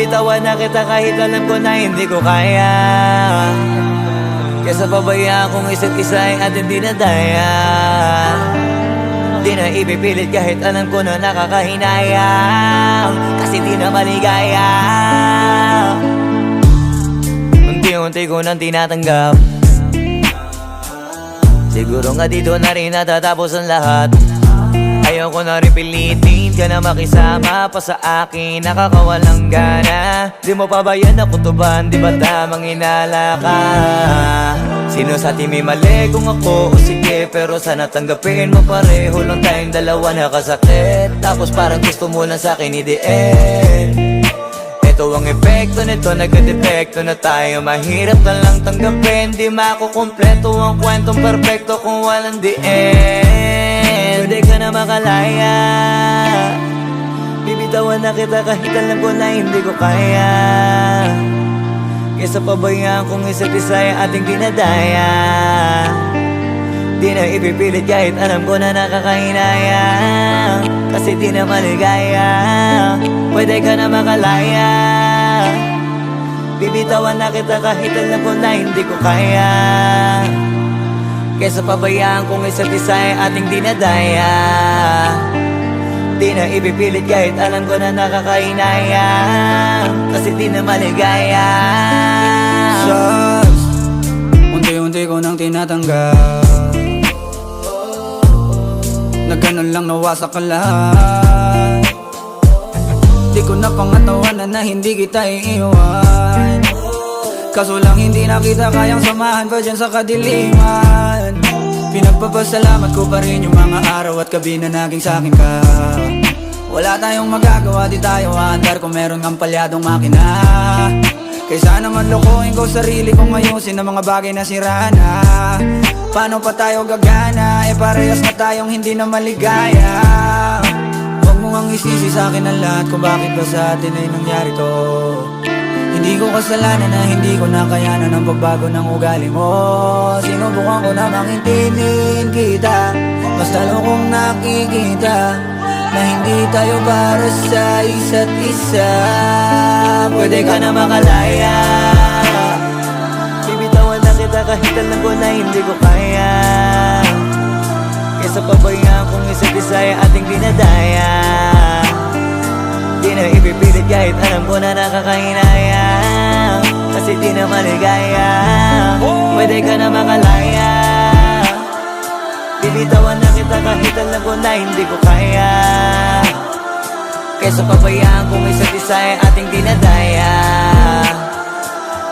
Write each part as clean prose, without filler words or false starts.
Bibitawan na kita kahit alam ko na hindi ko kaya. Kesa pabayaan kung isa't isa ay ating dinadaya. Di na ipipilit kahit alam ko na nakakahinayang, kasi di na maligaya. Unti-unti ko nang tinatanggap. Siguro nga dito na rin natatapos ang lahat. Ayoko na rin pilitin ka na makisama pa sa akin, nakakawalang gana. Di mo pa ba yan nakutuban, di ba tamang inala ka? Sino sa atin may mali kung ako o sige, pero sana tanggapin mo pareho lang tayong dalawa nakasakit. Tapos parang gusto mo lang sa'kin i-end. Ito ang epekto nito, nagka-depekto na tayo. Mahirap na lang tanggapin, di makukumpleto ang kwentong perfecto kung walang the end. Pwede ka na makalaya, bibitawan na kita kahit alam ko na hindi ko kaya. Kesa pabayaan kung isa't isa ay ating dinadaya. Di na ipipilit kahit alam ko na nakakahinayang, kasi di na maligaya. Pwede ka na makalaya, bibitawan na kita kahit alam ko na hindi ko kaya. Kesa pabayaan kung isa't isa ay ating dinadaya. Di na ipipilit kahit alam ko na nakakahinayang, kasi di na maligaya. Just unti-unti ko nang tinatanggap. Na ganun lang nawasak ka lahat. Di ko na pangatawanan na hindi kita iiwan. Kaso lang hindi na kita kayang samahan pa dyan sa kadiliman. Pinagpapasalamat ko pa rin yung mga araw at gabi na naging sa'kin ka. Wala tayong magagawa, di tayo aandar kung meron kang palyadong makina. Kaysa naman lokohin ko sarili kong ayusin ang mga bagay na sira na. Paano pa tayo gagana, parehas na tayong hindi na maligaya. Huwag mo ngang isisi sa'kin ang lahat kung bakit ba sa atin ay nangyari to. Hindi ko kasalanan na hindi ko nakayanan ang pagbago ng ugali mo. Sinubukan ko na makintindihin kita, mas lalo kong nakikita na hindi tayo para sa isa't isa. Pwede ka na makalaya, bibitawan na kita kahit alam ko na hindi ko kaya. Kesa pabayaan kung isa't isa ay ating dinadaya. Di na ipipilit kahit alam ko na nakakahinayang, kasi di na maligaya. Pwede ka na makalaya, bibitawan na kita kahit alam ko na hindi ko kaya. Kesa pabayaan kung isa't isa ay ating dinadaya.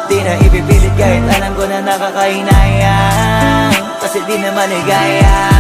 Di na ipipilit kahit alam ko na nakakahinayang, kasi di na maligaya.